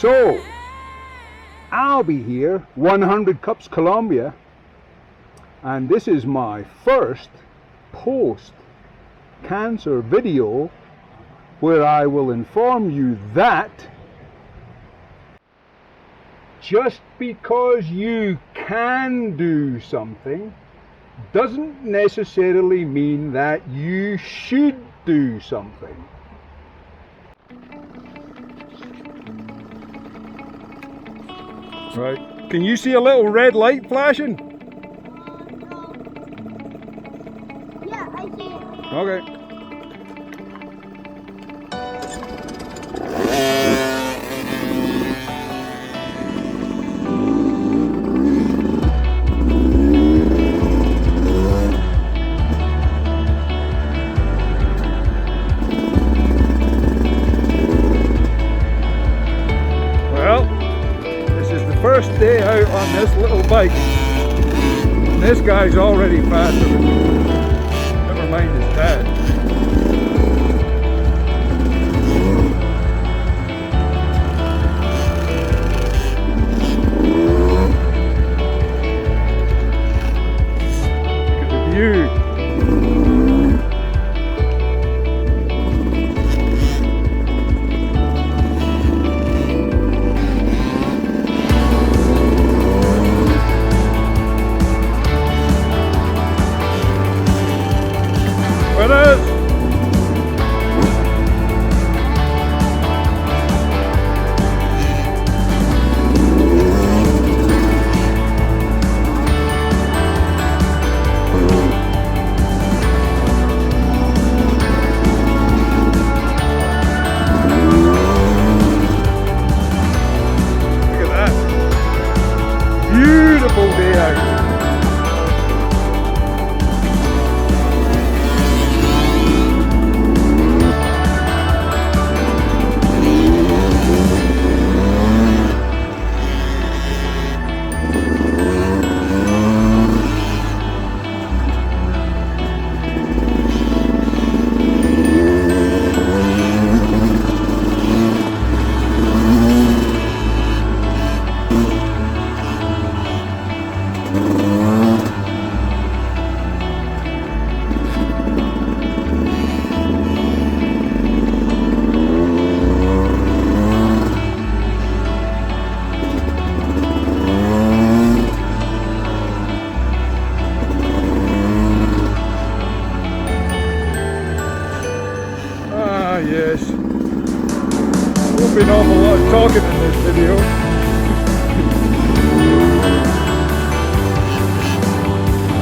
So, I'll be here, 100 Cups Colombia, and this is my first post-cancer video where I will inform you that just because you can do something doesn't necessarily mean that you should do something. Right, can you see a little red light flashing? No. Yeah, I see it. Okay. First day out on this little bike, and this guy's already faster than me. Never mind his dad. Look at the view. Beautiful day out. Yes, there'll be an awful lot of talking in this video.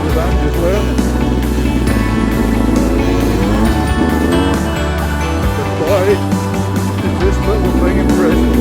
But I'm just learning. But boy, is this little thing impressive.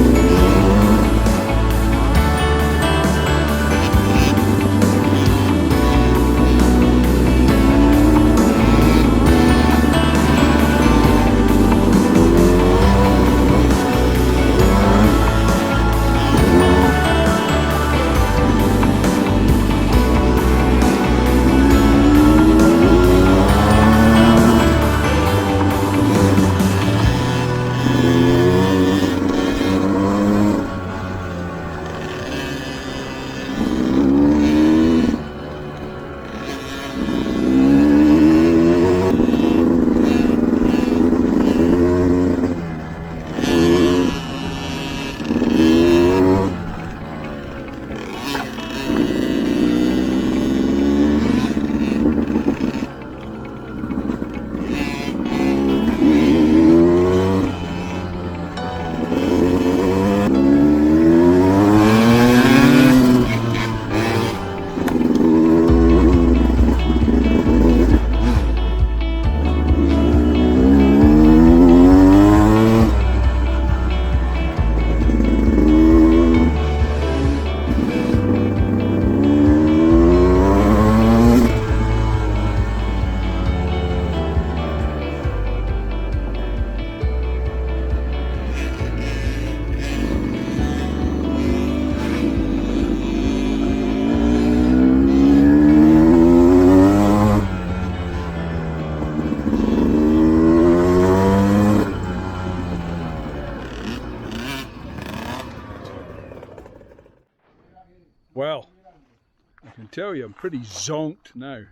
tell you I'm pretty zonked now.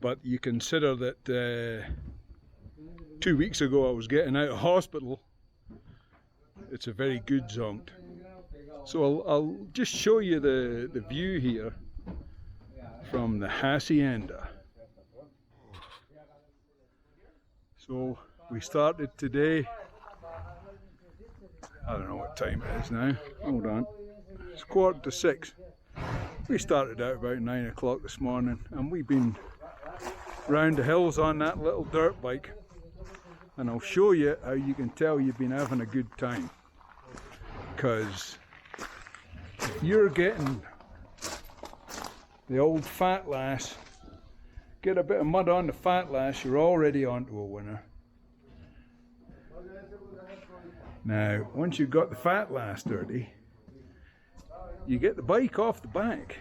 But you consider that 2 weeks ago I was getting out of hospital. It's a very good zonked. So I'll just show you the view here from the hacienda. So we started today, I don't know what time it is now, hold on, it's 5:45. We started out about 9 o'clock this morning and we've been round the hills on that little dirt bike, and I'll show you how you can tell you've been having a good time. Because if you're getting the old fat lass, get a bit of mud on the fat lass, you're already onto a winner. Now, once you've got the fat lass dirty, you get the bike off the back.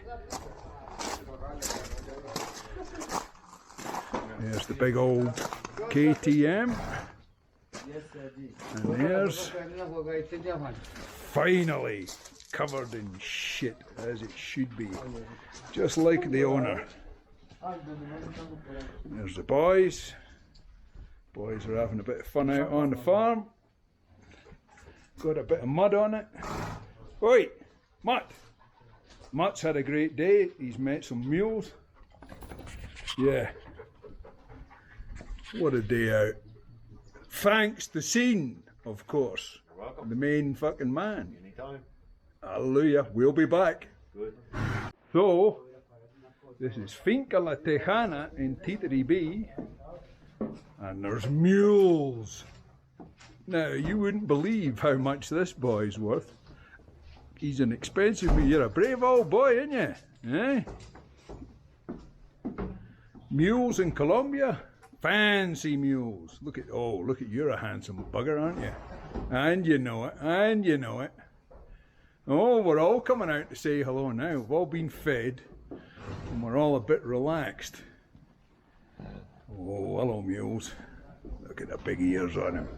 There's the big old KTM. And there's finally covered in shit, as it should be, just like the owner. There's the boys. Boys are having a bit of fun out on the farm. Got a bit of mud on it. Oi, Mutt! Mutt's had a great day. He's met some mules. Yeah. What a day out. Thanks to Scene, of course. You're welcome. The main fucking man. Anytime. Hallelujah. We'll be back. Good. So, this is Finca La Tejana in T3B. And there's mules. Now, you wouldn't believe how much this boy's worth. He's an expensive mule. You're a brave old boy, ain't you? Eh? Mules in Colombia? Fancy mules. Look at, oh, look at, you're a handsome bugger, aren't you? And you know it, and you know it. Oh, we're all coming out to say hello now. We've all been fed, and we're all a bit relaxed. Oh, hello mules. Look at the big ears on him.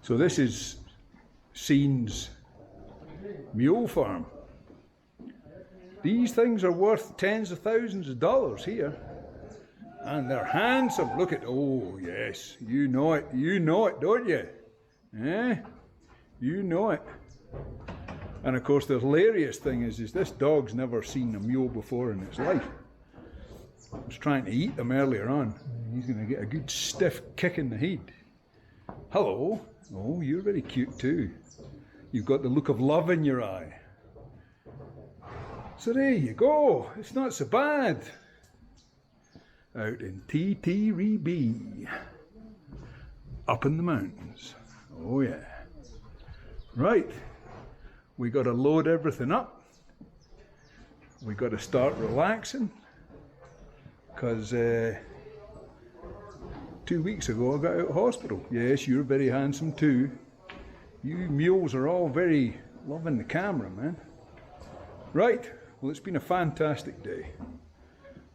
So this is Scene's mule farm. These things are worth tens of thousands of dollars here. And they're handsome. Look at, oh yes, you know it, don't you? Eh? You know it. And of course the hilarious thing is this dog's never seen a mule before in his life. I was trying to eat them earlier on. He's going to get a good stiff kick in the head. Hello. Oh, you're very cute too. You've got the look of love in your eye. So there you go. It's not so bad. Out in T3B, up in the mountains. Oh yeah. Right, we got to load everything up. We got to start relaxing, because 2 weeks ago I got out of hospital. Yes, you're very handsome too. You mules are all very loving the camera, man. Right, well, it's been a fantastic day,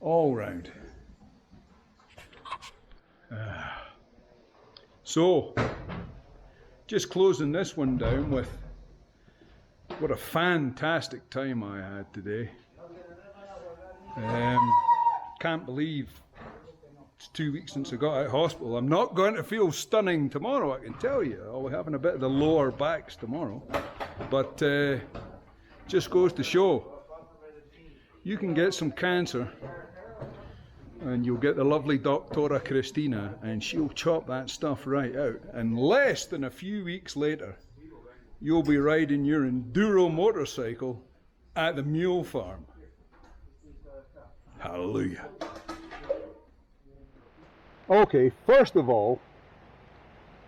all round. So, just closing this one down with what a fantastic time I had today. Can't believe it's 2 weeks since I got out of hospital. I'm not going to feel stunning tomorrow, I can tell you. I'll be having a bit of the lower backs tomorrow. But just goes to show, you can get some cancer and you'll get the lovely Doctora Cristina, and she'll chop that stuff right out. And less than a few weeks later, you'll be riding your enduro motorcycle at the mule farm. Hallelujah. Okay, first of all,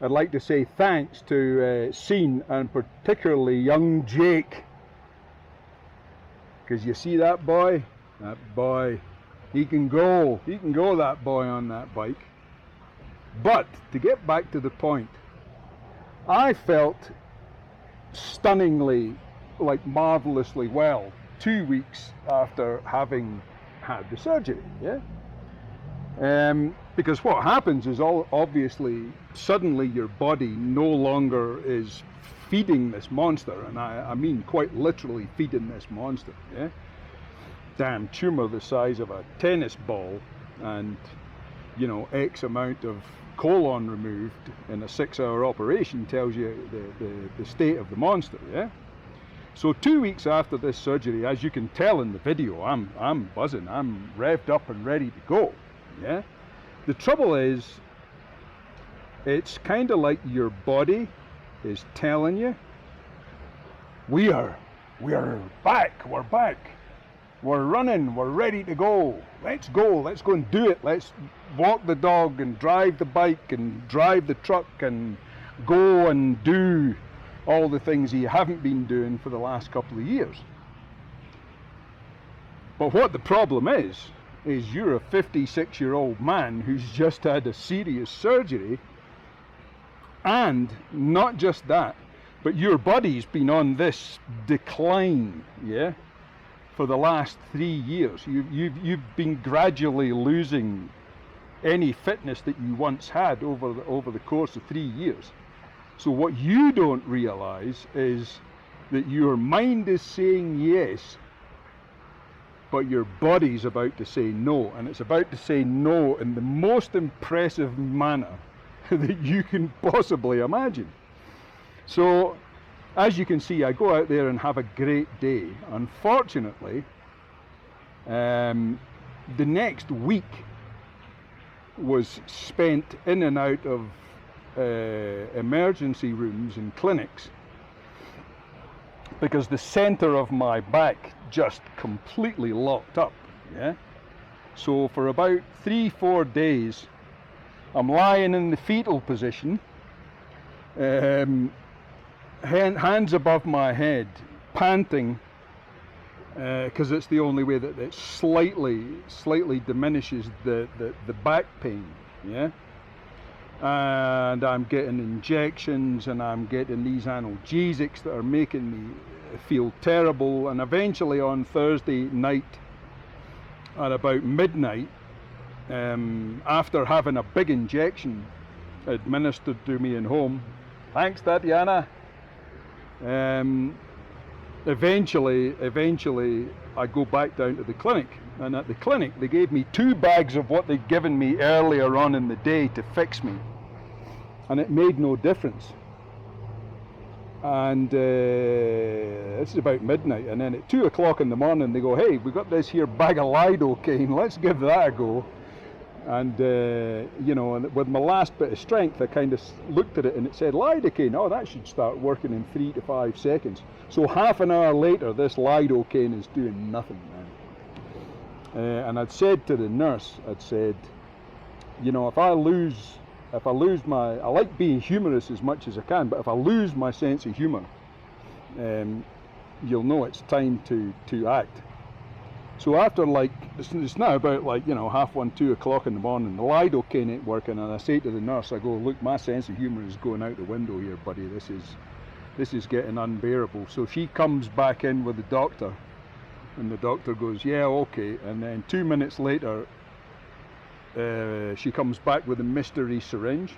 I'd like to say thanks to Scene, and particularly young Jake. Because you see that boy? That boy. He can go, that boy on that bike. But to get back to the point, I felt stunningly, like marvelously well 2 weeks after having had the surgery, yeah? Because what happens is obviously suddenly your body no longer is feeding this monster, and I mean quite literally feeding this monster, yeah? Damn tumour the size of a tennis ball, and, you know, X amount of colon removed in a 6-hour operation tells you the state of the monster, yeah? So 2 weeks after this surgery, as you can tell in the video, I'm buzzing, I'm revved up and ready to go, yeah? The trouble is, it's kind of like your body is telling you, we are back, we're back. We're running, we're ready to go. Let's go and do it. Let's walk the dog and drive the bike and drive the truck and go and do all the things you haven't been doing for the last couple of years. But what the problem is you're a 56-year-old man who's just had a serious surgery, and not just that, but your body's been on this decline, yeah? For the last 3 years, you've been gradually losing any fitness that you once had over the course of 3 years. So what you don't realise is that your mind is saying yes, but your body's about to say no, and it's about to say no in the most impressive manner that you can possibly imagine. So, as you can see, I go out there and have a great day. Unfortunately, the next week was spent in and out of emergency rooms and clinics because the center of my back just completely locked up, yeah? So for about 3-4 days, I'm lying in the fetal position, hands above my head, panting, because it's the only way that it slightly diminishes the back pain, yeah? And I'm getting injections, and I'm getting these analgesics that are making me feel terrible, and eventually on Thursday night at about midnight, after having a big injection administered to me in home, thanks Tatiana, eventually I go back down to the clinic, and at the clinic they gave me 2 bags of what they'd given me earlier on in the day to fix me, and it made no difference. And this is about midnight, and then at 2 o'clock in the morning they go, hey, we got this here bag of lidocaine, let's give that a go. And you know, and with my last bit of strength I kind of looked at it and it said lidocaine. Oh, that should start working in 3 to 5 seconds. So half an hour later this lidocaine is doing nothing, man. And I'd said to the nurse, I'd said, you know, if I lose my, I like being humorous as much as I can, but if I lose my sense of humor, you'll know it's time to act. So after, like, it's now about, like, you know, 1:30, 2 o'clock in the morning, the lidocaine ain't working, and I say to the nurse, I go, look, my sense of humor is going out the window here, buddy. This is getting unbearable. So she comes back in with the doctor, and the doctor goes, yeah, okay. And then 2 minutes later, she comes back with a mystery syringe,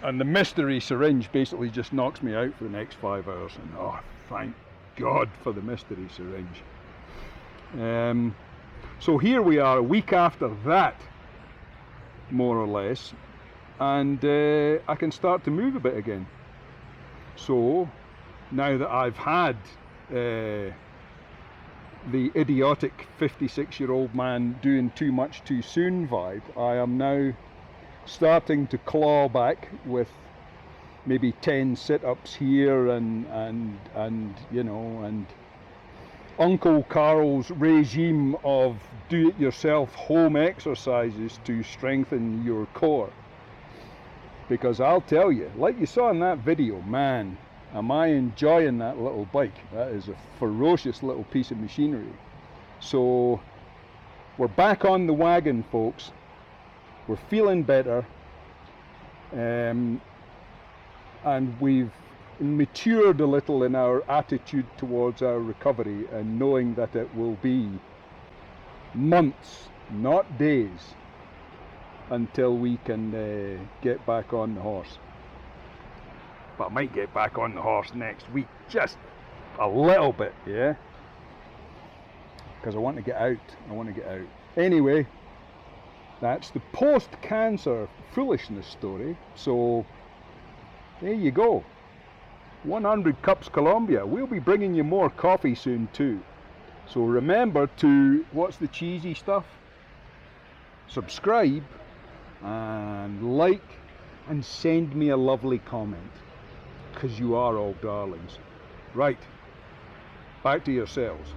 and the mystery syringe basically just knocks me out for the next 5 hours. And oh, thank God for the mystery syringe. So here we are, a week after that, more or less, and I can start to move a bit again. So now that I've had the idiotic 56-year-old man doing too much too soon vibe, I am now starting to claw back with maybe 10 sit-ups here and you know, and Uncle Carl's regime of do-it-yourself home exercises to strengthen your core. Because I'll tell you, like you saw in that video, man, am I enjoying that little bike. That is a ferocious little piece of machinery. So we're back on the wagon, folks. We're feeling better, and we've matured a little in our attitude towards our recovery, and knowing that it will be months, not days, until we can get back on the horse. but I might get back on the horse next week, just a little bit, yeah, because I want to get out. Anyway, that's the post-cancer foolishness story. So there you go. 100 Cups Colombia. We'll be bringing you more coffee soon too. So remember to, what's the cheesy stuff? Subscribe and like and send me a lovely comment, because you are all darlings. Right, back to yourselves.